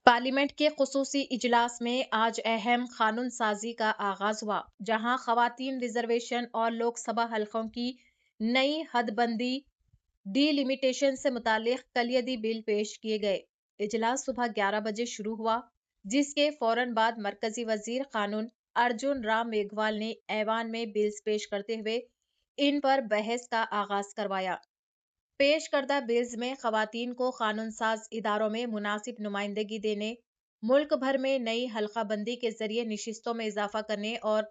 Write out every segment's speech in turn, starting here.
Parliament के खुसूसी इजलास में आज अहम कानून साजी का आगाज हुआ, जहां खवातीन रिजर्वेशन और लोकसभा हलकों की नई हदबंदी डीलिमिटेशन से मुतालिक कलियदी बिल पेश किए गए। इजलास सुबह 11 बजे शुरू हुआ, जिसके फौरन बाद मरकजी वजीर कानून अर्जुन राम मेघवाल ने ऐवान में बिल्स पेश करते हुए इन पर बहस का आगाज करवाया। पेश करदा बिल्स में खवातीन को कानून साज इदारों में मुनासिब नुमाइंदगी देने, मुल्क भर में नई हल्का बंदी के जरिए निशिस्तों में इजाफा करने और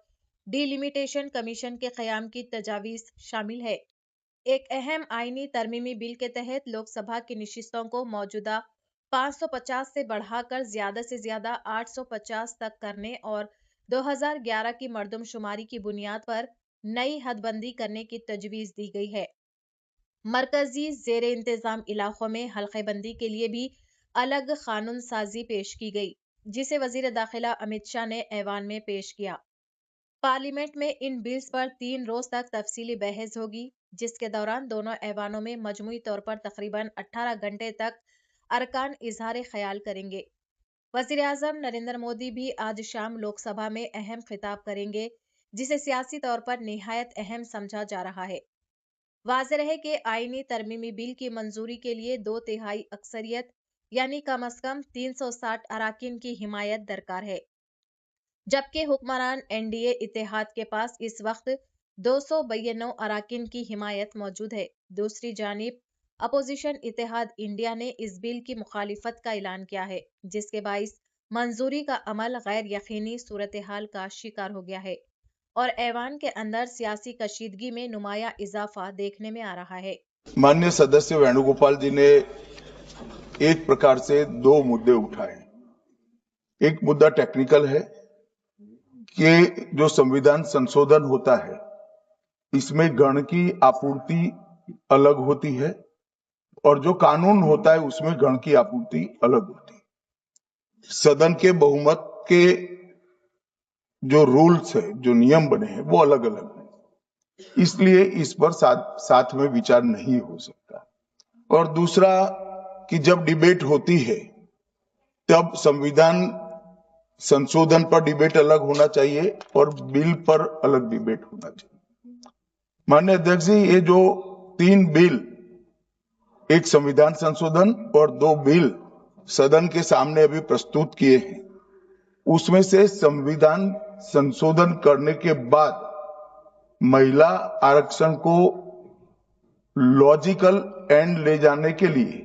डीलिमिटेशन कमीशन के क़याम की तजावीज़ शामिल है। एक अहम आईनी तरमीमी बिल के तहत लोकसभा की निशिस्तों को मौजूदा 550 से बढ़ाकर ज्यादा से ज्यादा 850 तक करने और 2011 की मर्दमशुमारी की बुनियाद पर नई हदबंदी करने की तजवीज़ दी गई है। मरकजी जेर इंतजाम इलाकों में हल्केबंदी के लिए भी अलग कानून साजी पेश की गई, जिसे वजीर दाखिला अमित शाह ने ऐवान में पेश किया। पार्लियामेंट में इन बिल्स पर 3 रोज तक तफसीली बहस होगी, जिसके दौरान दोनों ऐवानों में मजमूई तौर पर तकरीबन 18 घंटे तक अरकान इजहार ख्याल करेंगे। वजीर आजम नरेंद्र मोदी भी आज शाम लोकसभा में अहम खिताब करेंगे, जिसे सियासी तौर पर निहायत अहम समझा जा रहा है। वाज़ेह है कि आईनी तरमीमी बिल की मंजूरी के लिए 2/3 अक्सरियत यानी कम अज कम 360 अराकीन की हिमायत दरकार है, जबकि हुक्मरान एनडीए इत्तेहाद के पास इस वक्त 292 अराकीन की हिमायत मौजूद है। दूसरी जानिब अपोजिशन इत्तेहाद इंडिया ने इस बिल की मुखालिफत का ऐलान किया है, जिसके बाइस मंजूरी का अमल गैर यकीनी सूरत हाल का शिकार हो गया है और ऐवान के अंदर सियासी कशीदगी में नुमाया इजाफा देखने में आ रहा है। माननीय सदस्य वेणुगोपाल जी ने एक प्रकार से 2 मुद्दे उठाए। एक मुद्दा टेक्निकल है कि जो संविधान संशोधन होता है, इसमें गण की आपूर्ति अलग होती है और जो कानून होता है उसमें गण की आपूर्ति अलग होती है। सदन के बहुमत के जो रूल्स है, जो नियम बने हैं, वो अलग अलग हैं। इसलिए इस पर साथ में विचार नहीं हो सकता। और दूसरा कि जब डिबेट होती है तब संविधान संशोधन पर डिबेट अलग होना चाहिए और बिल पर अलग डिबेट होना चाहिए। माननीय अध्यक्ष जी, ये जो 3 बिल, एक संविधान संशोधन और 2 बिल सदन के सामने अभी प्रस्तुत किए हैं, उसमें से संविधान संशोधन करने के बाद महिला आरक्षण को लॉजिकल एंड ले जाने के लिए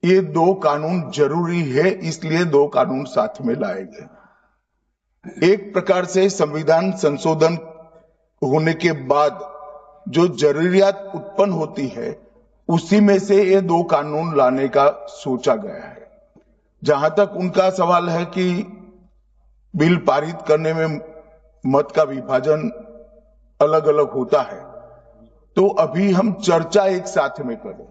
ये 2 कानून जरूरी है, इसलिए 2 कानून साथ में लाए गए। एक प्रकार से संविधान संशोधन होने के बाद जो जरूरियात उत्पन्न होती है, उसी में से ये 2 कानून लाने का सोचा गया है। जहां तक उनका सवाल है कि बिल पारित करने में मत का विभाजन अलग अलग होता है, तो अभी हम चर्चा एक साथ में करें,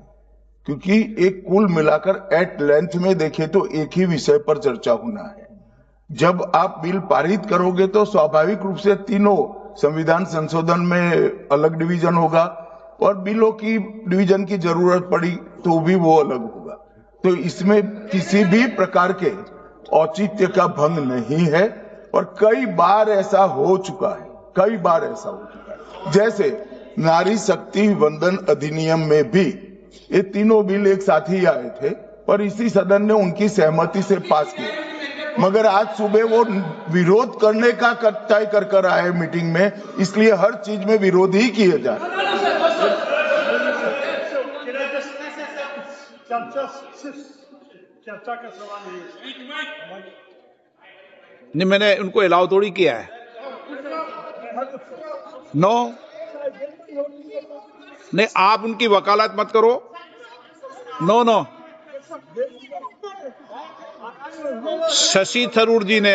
क्योंकि एक कुल मिलाकर एट लेंथ में देखें तो एक ही विषय पर चर्चा होना है। जब आप बिल पारित करोगे तो स्वाभाविक रूप से तीनों संविधान संशोधन में अलग डिवीजन होगा और बिलों की डिवीजन की जरूरत पड़ी तो भी वो अलग होगा। तो इसमें किसी भी प्रकार के औचित्य का भंग नहीं है और कई बार ऐसा हो चुका है, जैसे नारी शक्ति वंदन अधिनियम में भी ये तीनों बिल एक साथ ही आए थे और इसी सदन ने उनकी सहमति से पास किए, मगर आज सुबह वो विरोध करने का तय कर आए मीटिंग में, इसलिए हर चीज में विरोध ही किए जा रहे। चर्चा का सवाल नहीं, मैंने उनको अलाउ थोड़ी किया है। नो, नहीं, आप उनकी वकालत मत करो। नो, शशि थरूर जी ने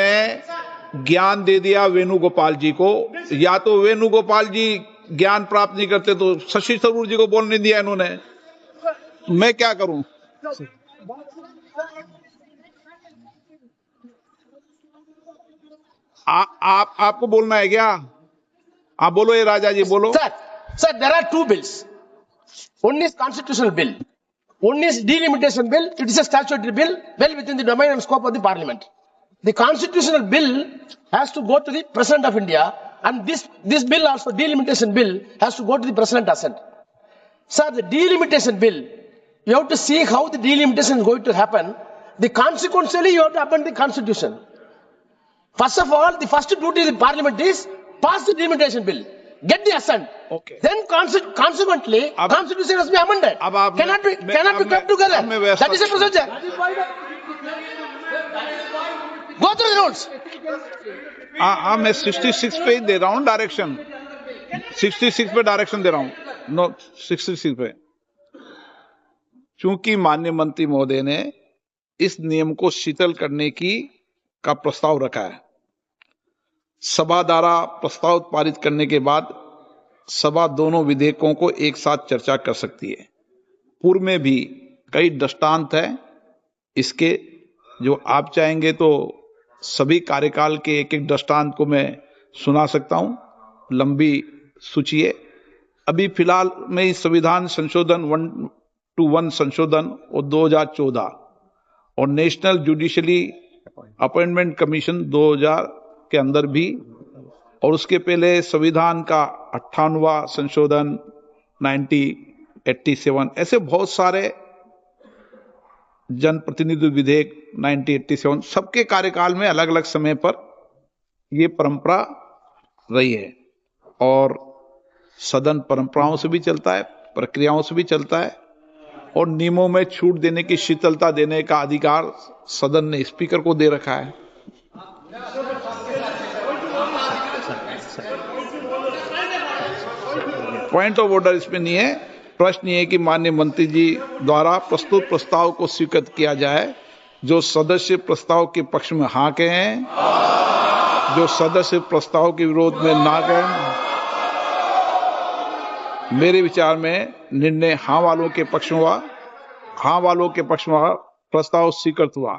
ज्ञान दे दिया वेणुगोपाल जी को, या तो वेणुगोपाल जी ज्ञान प्राप्त नहीं करते तो शशि थरूर जी को बोलने दिया इन्होंने, मैं क्या करूं? आपको बोलना है क्या? आप बोलो, ये राजा जी बोलो। Sir, there are 2 bills. One is constitutional bill. One is delimitation bill. It is a statutory bill, well within the domain and scope of the parliament. The constitutional bill has to go to the President of India, and this bill also, delimitation bill, has to go to the President assent. Sir, the delimitation bill, you have to see how the delimitation is going to happen. Consequentially, you have to amend the constitution. First of all, the first duty of the parliament is pass the delimitation bill, get the assent. Okay. Then consequently, constitution has to be amended. Cannot be kept together. That is a procedure. Go through the rules. हाँ मैं 66 पे दे रहा हूँ direction, 66 पे direction दे रहा हूँ, no 66 पे। चूंकि माननीय मंत्री महोदय ने इस नियम को शिथिल करने का प्रस्ताव रखा है, सभा द्वारा प्रस्ताव पारित करने के बाद सभा दोनों विधेयकों को एक साथ चर्चा कर सकती है। पूर्व में भी कई दृष्टांत है इसके, जो आप चाहेंगे तो सभी कार्यकाल के एक एक दृष्टांत को मैं सुना सकता हूं, लंबी सूची है। अभी फिलहाल में इस संविधान संशोधन 121 संशोधन और 2014 और नेशनल जुडिशरी अपॉइंटमेंट कमीशन 2000 के अंदर भी, और उसके पहले संविधान का 58वां संशोधन 1987, ऐसे बहुत सारे जनप्रतिनिधि विधेयक 1987, सबके कार्यकाल में अलग अलग समय पर यह परंपरा रही है। और सदन परंपराओं से भी चलता है, प्रक्रियाओं से भी चलता है, और नियमों में छूट देने की, शिथिलता देने का अधिकार सदन ने स्पीकर को दे रखा है। पॉइंट ऑफ ऑर्डर इसमें नहीं है। प्रश्न ये है कि माननीय मंत्री जी द्वारा प्रस्तुत प्रस्ताव को स्वीकृत किया जाए। जो सदस्य प्रस्ताव के पक्ष में हाँ कहें, जो सदस्य प्रस्ताव के विरोध में ना कहें। मेरे विचार में निर्णय हाँ वालों के पक्ष में हुआ, हाँ वालों के पक्ष में प्रस्ताव स्वीकृत हुआ।